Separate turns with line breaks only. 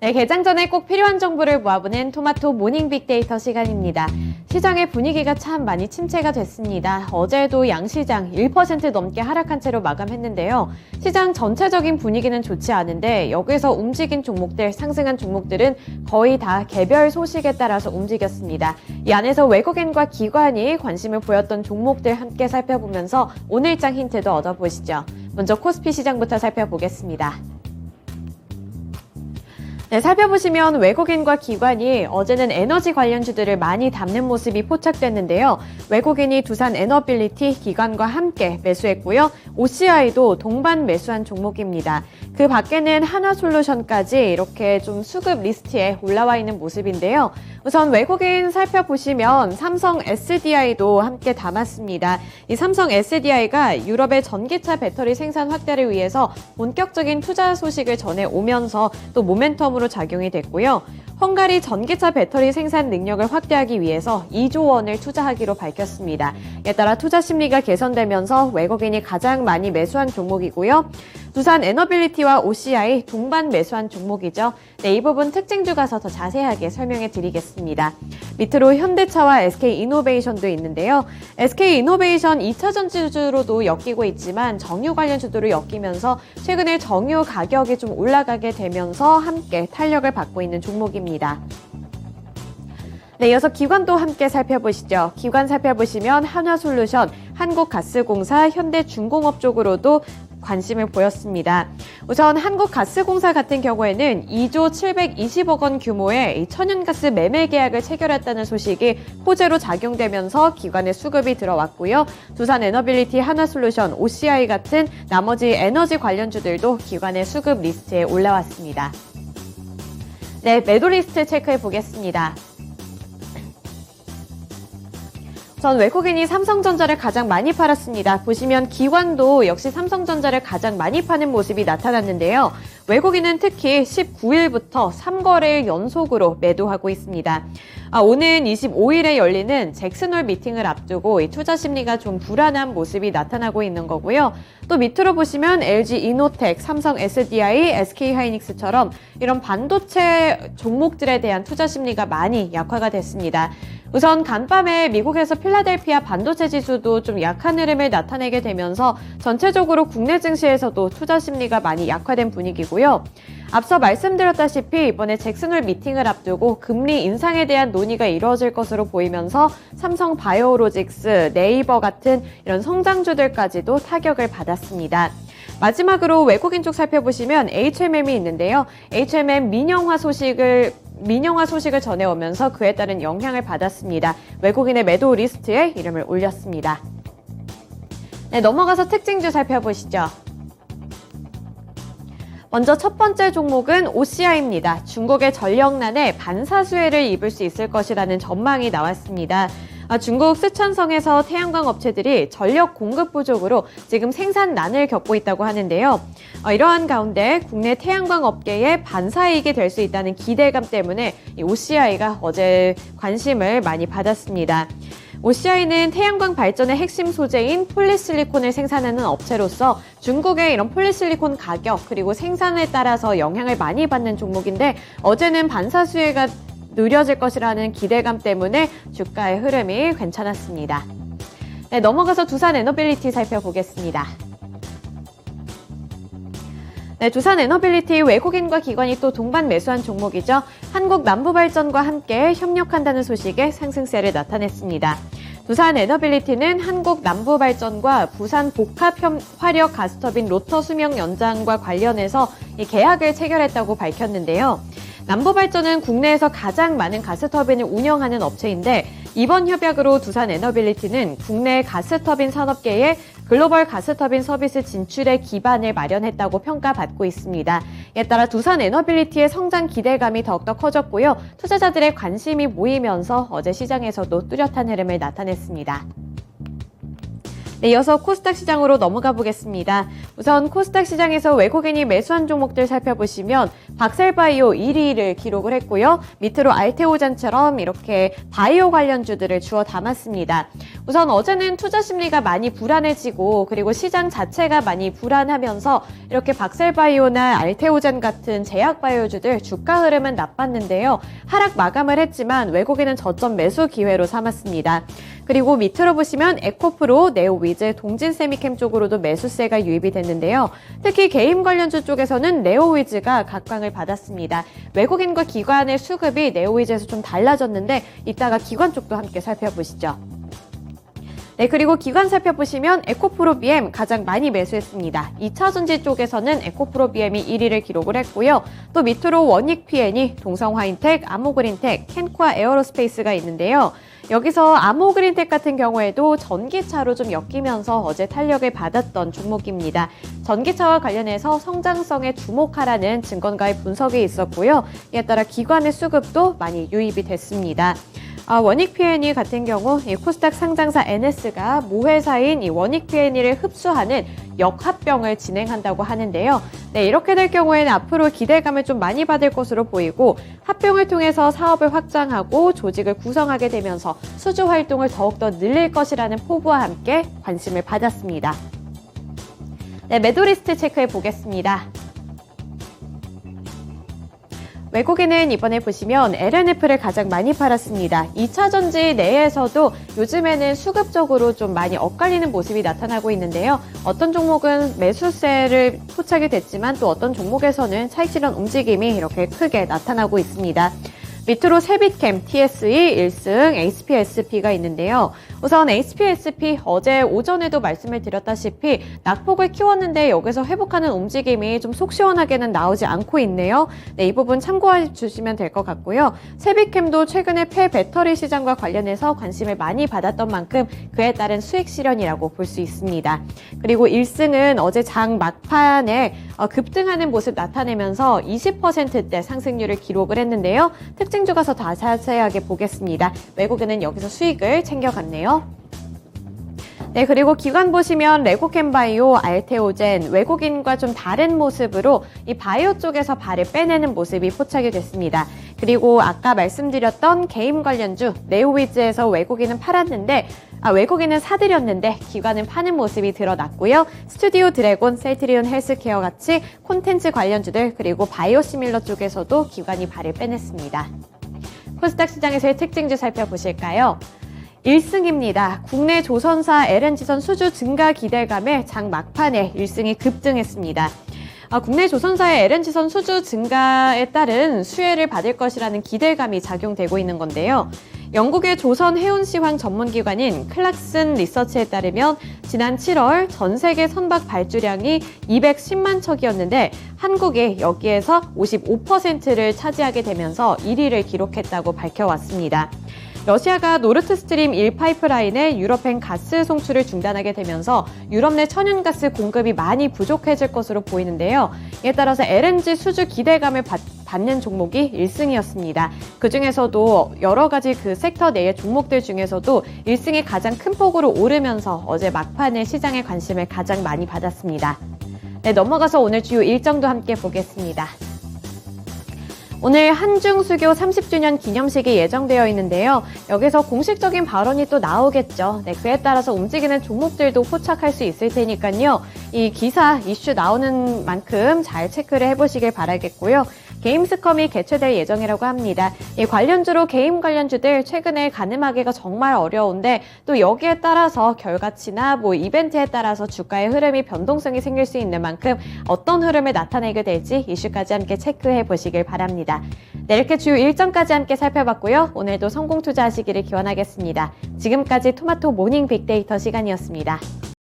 네, 개장 전에 꼭 필요한 정보를 모아보는 토마토 모닝 빅데이터 시간입니다. 시장의 분위기가 참 많이 침체가 됐습니다. 어제도 양시장 1% 넘게 하락한 채로 마감했는데요. 시장 전체적인 분위기는 좋지 않은데 여기서 움직인 종목들, 상승한 종목들은 거의 다 개별 소식에 따라서 움직였습니다. 이 안에서 외국인과 기관이 관심을 보였던 종목들 함께 살펴보면서 오늘장 힌트도 얻어보시죠. 먼저 코스피 시장부터 살펴보겠습니다. 네, 살펴보시면 외국인과 기관이 어제는 에너지 관련주들을 많이 담는 모습이 포착됐는데요. 외국인이 두산 에너빌리티 기관과 함께 매수했고요. OCI도 동반 매수한 종목입니다. 그 밖에는 하나솔루션까지 이렇게 좀 수급 리스트에 올라와 있는 모습인데요. 우선 외국인 살펴보시면 삼성 SDI도 함께 담았습니다. 이 삼성 SDI가 유럽의 전기차 배터리 생산 확대를 위해서 본격적인 투자 소식을 전해오면서 또 모멘텀으로 작용이 됐고요. 헝가리 전기차 배터리 생산 능력을 확대하기 위해서 2조 원을 투자하기로 밝혔습니다. 이에 따라 투자 심리가 개선되면서 외국인이 가장 많이 매수한 종목이고요. 두산 에너빌리티와 OCI 동반 매수한 종목이죠. 네, 이 부분 특징주 가서 더 자세하게 설명해 드리겠습니다. 밑으로 현대차와 SK이노베이션도 있는데요. SK이노베이션 2차 전지주로도 엮이고 있지만 정유 관련 주도로 엮이면서 최근에 정유 가격이 좀 올라가게 되면서 함께 탄력을 받고 있는 종목입니다. 네, 이어서 기관도 함께 살펴보시죠. 기관 살펴보시면 한화솔루션, 한국가스공사, 현대중공업 쪽으로도 관심을 보였습니다. 우선 한국가스공사 같은 경우에는 2조 720억 원 규모의 천연가스 매매 계약을 체결했다는 소식이 호재로 작용되면서 기관의 수급이 들어왔고요. 두산 에너빌리티, 하나솔루션, OCI 같은 나머지 에너지 관련주들도 기관의 수급 리스트에 올라왔습니다. 네, 매도 리스트 체크해 보겠습니다. 우선 외국인이 삼성전자를 가장 많이 팔았습니다. 보시면 기관도 역시 삼성전자를 가장 많이 파는 모습이 나타났는데요. 외국인은 특히 19일부터 3거래일 연속으로 매도하고 있습니다. 오는 25일에 열리는 잭슨홀 미팅을 앞두고 이 투자 심리가 좀 불안한 모습이 나타나고 있는 거고요. 또 밑으로 보시면 LG 이노텍, 삼성 SDI, SK하이닉스처럼 이런 반도체 종목들에 대한 투자 심리가 많이 약화가 됐습니다. 우선 간밤에 미국에서 필라델피아 반도체 지수도 좀 약한 흐름을 나타내게 되면서 전체적으로 국내 증시에서도 투자 심리가 많이 약화된 분위기고요. 앞서 말씀드렸다시피 이번에 잭슨홀 미팅을 앞두고 금리 인상에 대한 논의가 이루어질 것으로 보이면서 삼성 바이오로직스, 네이버 같은 이런 성장주들까지도 타격을 받았습니다. 마지막으로 외국인 쪽 살펴보시면 HMM이 있는데요. HMM 민영화 소식을 전해오면서 그에 따른 영향을 받았습니다. 외국인의 매도 리스트에 이름을 올렸습니다. 네, 넘어가서 특징주 살펴보시죠. 먼저 첫 번째 종목은 OCI입니다. 중국의 전력난에 반사수혜를 입을 수 있을 것이라는 전망이 나왔습니다. 중국 쓰촨성에서 태양광 업체들이 전력 공급 부족으로 지금 생산난을 겪고 있다고 하는데요. 이러한 가운데 국내 태양광 업계에 반사이익이 될 수 있다는 기대감 때문에 이 OCI가 어제 관심을 많이 받았습니다. OCI는 태양광 발전의 핵심 소재인 폴리실리콘을 생산하는 업체로서 중국의 이런 폴리실리콘 가격 그리고 생산에 따라서 영향을 많이 받는 종목인데 어제는 반사수혜가 느려질 것이라는 기대감 때문에 주가의 흐름이 괜찮았습니다. 네, 넘어가서 두산 에너빌리티 살펴보겠습니다. 네, 두산 에너빌리티 외국인과 기관이 또 동반 매수한 종목이죠. 한국남부발전과 함께 협력한다는 소식에 상승세를 나타냈습니다. 두산 에너빌리티는 한국남부발전과 부산 복합화력 가스터빈 로터 수명 연장과 관련해서 이 계약을 체결했다고 밝혔는데요. 남부발전은 국내에서 가장 많은 가스터빈을 운영하는 업체인데 이번 협약으로 두산 에너빌리티는 국내 가스터빈 산업계에 글로벌 가스터빈 서비스 진출의 기반을 마련했다고 평가받고 있습니다. 이에 따라 두산 에너빌리티의 성장 기대감이 더욱더 커졌고요. 투자자들의 관심이 모이면서 어제 시장에서도 뚜렷한 흐름을 나타냈습니다. 네, 이어서 코스닥 시장으로 넘어가 보겠습니다. 우선 코스닥 시장에서 외국인이 매수한 종목들 살펴보시면 박셀바이오 1위를 기록을 했고요. 밑으로 알테오젠처럼 이렇게 바이오 관련주들을 주워 담았습니다. 우선 어제는 투자 심리가 많이 불안해지고 그리고 시장 자체가 많이 불안하면서 이렇게 박셀바이오나 알테오젠 같은 제약바이오주들 주가 흐름은 나빴는데요. 하락 마감을 했지만 외국인은 저점 매수 기회로 삼았습니다. 그리고 밑으로 보시면 에코프로, 네오위즈, 동진세미캠 쪽으로도 매수세가 유입이 됐는데요. 특히 게임 관련주 쪽에서는 네오위즈가 각광을 받았습니다. 외국인과 기관의 수급이 네오위즈에서 좀 달라졌는데 이따가 기관 쪽도 함께 살펴보시죠. 네, 그리고 기관 살펴보시면 에코프로 BM 가장 많이 매수했습니다. 2차전지 쪽에서는 에코프로 BM이 1위를 기록을 했고요. 또 밑으로 원익 PN이 동성화인텍, 아모그린텍, 캔코아 에어로스페이스가 있는데요. 여기서 아모그린텍 같은 경우에도 전기차로 좀 엮이면서 어제 탄력을 받았던 종목입니다. 전기차와 관련해서 성장성에 주목하라는 증권가의 분석이 있었고요. 이에 따라 기관의 수급도 많이 유입이 됐습니다. 원익 PNE 같은 경우 이 코스닥 상장사 NS가 모회사인 이 원익 PNE를 흡수하는 역합병을 진행한다고 하는데요. 네, 이렇게 될 경우에는 앞으로 기대감을 좀 많이 받을 것으로 보이고 합병을 통해서 사업을 확장하고 조직을 구성하게 되면서 수주 활동을 더욱더 늘릴 것이라는 포부와 함께 관심을 받았습니다. 네, 매도리스트 체크해 보겠습니다. 외국인은 이번에 보시면 LNF를 가장 많이 팔았습니다. 2차전지 내에서도 요즘에는 수급적으로 좀 많이 엇갈리는 모습이 나타나고 있는데요. 어떤 종목은 매수세를 포착이 됐지만 또 어떤 종목에서는 차익 실현 움직임이 이렇게 크게 나타나고 있습니다. 밑으로 세빛캠, TSE, 1승, HPSP가 있는데요. 우선 HPSP 어제 오전에도 말씀을 드렸다시피 낙폭을 키웠는데 여기서 회복하는 움직임이 좀 속 시원하게는 나오지 않고 있네요. 네, 이 부분 참고해 주시면 될 것 같고요. 세빛캠도 최근에 폐배터리 시장과 관련해서 관심을 많이 받았던 만큼 그에 따른 수익 실현이라고 볼 수 있습니다. 그리고 1승은 어제 장 막판에 급등하는 모습 나타내면서 20%대 상승률을 기록을 했는데요. 특징주 가서 더 자세하게 보겠습니다. 외국인은 여기서 수익을 챙겨갔네요. 네, 그리고 기관 보시면 레고캠바이오, 알테오젠, 외국인과 좀 다른 모습으로 이 바이오 쪽에서 발을 빼내는 모습이 포착이 됐습니다. 그리고 아까 말씀드렸던 게임 관련주 네오위즈에서 외국인은 팔았는데 외국인은 사들였는데 기관은 파는 모습이 드러났고요. 스튜디오 드래곤, 셀트리온 헬스케어 같이 콘텐츠 관련주들 그리고 바이오시밀러 쪽에서도 기관이 발을 빼냈습니다. 코스닥 시장에서의 특징주 살펴보실까요? 1승입니다. 국내 조선사 LNG선 수주 증가 기대감에 장 막판에 1승이 급등했습니다. 국내 조선사의 LNG선 수주 증가에 따른 수혜를 받을 것이라는 기대감이 작용되고 있는 건데요. 영국의 조선 해운시황 전문기관인 클락슨 리서치에 따르면 지난 7월 전 세계 선박 발주량이 210만 척이었는데 한국이 여기에서 55%를 차지하게 되면서 1위를 기록했다고 밝혀왔습니다. 러시아가 노르트스트림 1 파이프라인의 유럽행 가스 송출을 중단하게 되면서 유럽 내 천연가스 공급이 많이 부족해질 것으로 보이는데요. 이에 따라서 LNG 수주 기대감을 받는 종목이 1승이었습니다. 그중에서도 여러 가지 그 섹터 내의 종목들 중에서도 1승이 가장 큰 폭으로 오르면서 어제 막판에 시장의 관심을 가장 많이 받았습니다. 네, 넘어가서 오늘 주요 일정도 함께 보겠습니다. 오늘 한중수교 30주년 기념식이 예정되어 있는데요. 여기서 공식적인 발언이 또 나오겠죠. 네, 그에 따라서 움직이는 종목들도 포착할 수 있을 테니까요. 이 기사 이슈 나오는 만큼 잘 체크를 해보시길 바라겠고요. 게임스컴이 개최될 예정이라고 합니다. 이 관련주로 게임 관련주들 최근에 가늠하기가 정말 어려운데 또 여기에 따라서 결과치나 이벤트에 따라서 주가의 흐름이 변동성이 생길 수 있는 만큼 어떤 흐름을 나타내게 될지 이슈까지 함께 체크해 보시길 바랍니다. 네, 이렇게 주요 일정까지 함께 살펴봤고요. 오늘도 성공 투자하시기를 기원하겠습니다. 지금까지 토마토 모닝 빅데이터 시간이었습니다.